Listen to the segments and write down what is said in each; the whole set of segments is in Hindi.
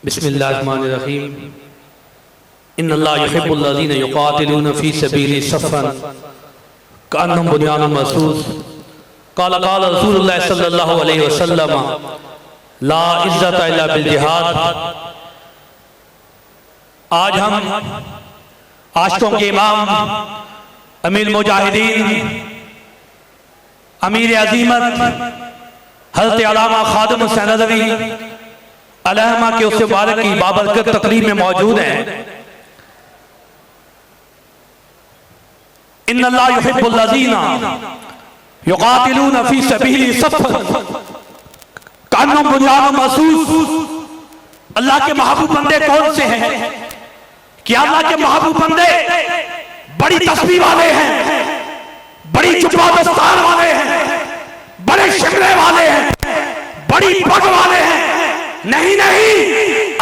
बिस्मिल्लाहिर्रहमानिर्रहीम। इन्नल्लाह युहिब्बुल्लज़ीना युक़ातिलूना फ़ी सबीलिही सफ़्फ़न कअन्नहुम बुन्यानुम मरसूस। क़ाला क़ाला रसूलुल्लाह सल्लल्लाहु अलैहि वसल्लम ला इज़्ज़ता इल्ला बिल जिहाद। आज हम आशिकों के इमाम अमीर मुजाहिदीन अमीर अज़ीमत हज़रत अल्लामा ख़ादिम हुसैन नदवी अलैहिमा के उस मुबारक की बाबरकत तकरीब में मौजूद हैं। इन्नल्लाह युहिब्बुल्लज़ीना युक़ातिलूना फ़ी सबीलिही सफ़्फ़न कअन्नहुम बुन्यानुम मरसूस। अल्लाह के महबूब बंदे कौन से हैं? कि अल्लाह के महबूब बंदे बड़ी तस्बीह वाले हैं, बड़ी जुबा दस्तार वाले हैं, बड़े शिमले वाले हैं, बड़ी पग वाले हैं। नहीं नहीं,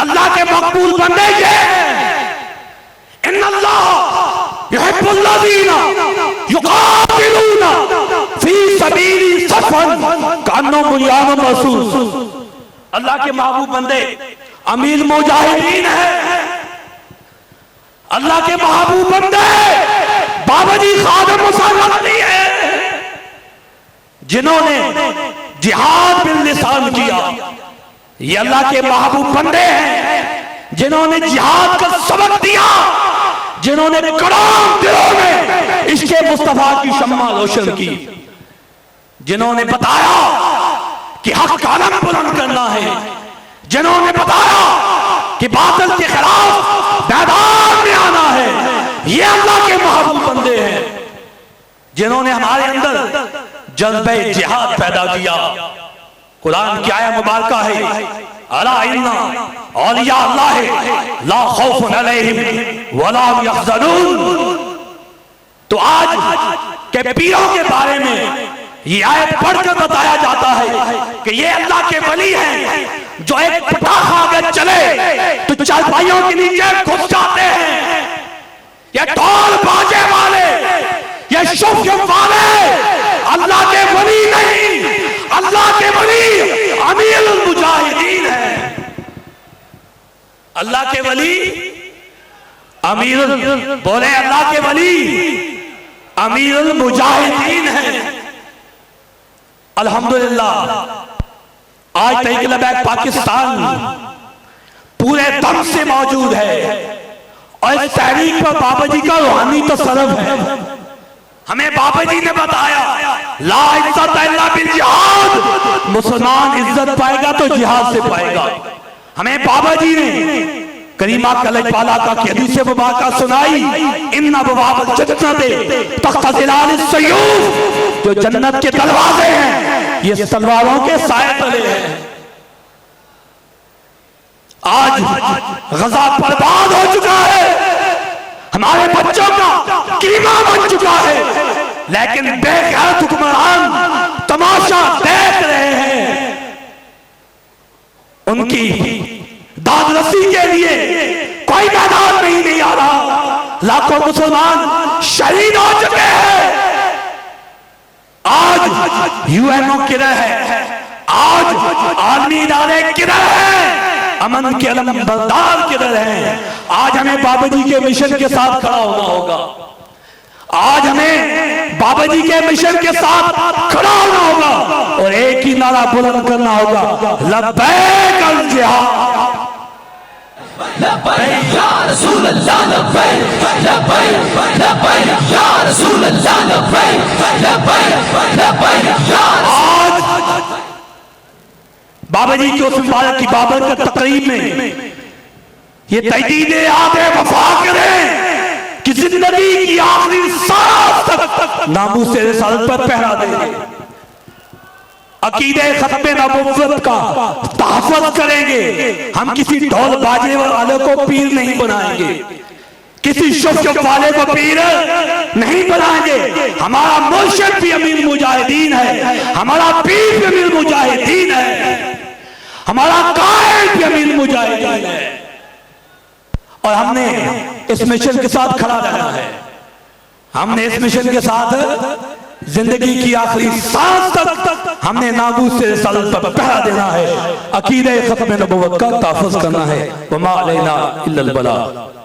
अल्लाह के मकबूल बंदे ये इन्नल्लाह युहिब्बुल्लज़ीना युक़ातिलूना फ़ी सबीलिही सफ़्फ़न कअन्नहुम बुन्यानुम मरसूस। अल्लाह के महबूब बंदे अमीर मुजाहिदीन हैं। अल्लाह के महबूब बंदे बाबा जी ख़ादिम हुसैन नदवी हैं, जिन्होंने जिहाद बिल लिसान किया। ये अल्लाह के महबूब बंदे हैं जिन्होंने जिहाद का सबक दिया, जिन्होंने करोड़ों दिलों में इश्क़े मुस्तफा की शम्मा रोशन की, जिन्होंने बताया कि हक का अलम बुलंद करना है, जिन्होंने बताया कि बातिल के खिलाफ मैदान में आना है। ये अल्लाह के महबूब बंदे हैं जिन्होंने हमारे अंदर जज्बे जिहाद पैदा किया। कुरान की आयत मुबारका है, अला इन्ना औलिया अल्लाह ला खौफुन अलैहिम वला हुम यहज़नून। तो आज के पीरों के बारे में ये आयत पढ़कर बताया जाता है कि ये अल्लाह के वली हैं जो एक पटाखा अगर चले तो चारपाइयों के नीचे घुस जाते हैं। ये ढोल बाजे वाले, ये शुभ वाले अल्लाह के वली नहीं, अल्लाह के वली अमीरुल मुजाहिदीन है। अल्लाह के वली अमीरुल, बोले अल्लाह के वली अमीरुल मुजाहिदीन है। अल्हम्दुलिल्लाह आज तहरीक लबैक पाकिस्तान पूरे दम से मौजूद है और इस तहरीक पर बाबा जी का रूहानी तसर्रुफ है। हमें बाबा जी ने बताया ला इज्जत इल्ला बिल जिहाद, मुसलमान इज्जत पाएगा तो जिहाद से पाएगा। हमें बाबा जी ने करीमा कलज पाला का हदीस मुबारका सुनाई, इन्ना अबवाबल जन्नत तहत ज़िलालिस सयूफ, जो जन्नत के दरवाजे हैं ये तलवारों के साए तले हैं। आज गजा बर्बाद हो चुका है, हमारे बच्चों का कीमा बन चुका है, लेकिन बेगैरत हुक्मरान तमाशा देख रहे हैं। उनकी दादरसी के लिए कोई मैदान नहीं आ रहा। लाखों मुसलमान शहीद हो चुके हैं। आज यूएनओ किधर है? आज आर्मी इदारे किधर है? अमन के अलमबरदार किधर हैं? आज हमें बाबा जी के मिशन के साथ खड़ा होना होगा। आज हमें बाबा जी के मिशन के साथ खड़ा होना होगा और एक ही नारा बुलंद करना होगा, लब्बैक अल जिहाद, लब्बैक या रसूल अल्लाह, लब्बैक लब्बैक लब्बैक या रसूल अल्लाह, लब्बैक लब्बैक लब्बैक या। आज बाबा जी की उस मुबारक की बाबरकत तकरीब में ये तजदीद आदे वफा करें कि जिंदगी की आखिरी सांस तक नामूस रिसालत पर पहरा देंगे, अकीदे खत्म नबुव्वत का तहफ़्फ़ुज़ करेंगे। हम किसी ढोल बाजे वाले को पीर नहीं बनाएंगे, किसी शुभ वाले को पीर नहीं बनाएंगे। हमारा मुर्शिद भी अमीर मुजाहिदीन है, हमारा पीर भी अमीर मुजाहिदीन है, हमारा कायद भी अमीर मुजाहिदीन है। और हमने इस मिशन के साथ खड़ा रहना है, हमने इस मिशन के साथ जिंदगी की आखिरी सांस तक हमने नामूस से रिसालत पर पहरा देना है, अकीदे खत्म नबुव्वत का तहफ़्फ़ुज़ करना है। वमा अलैना इल्लल बलाग।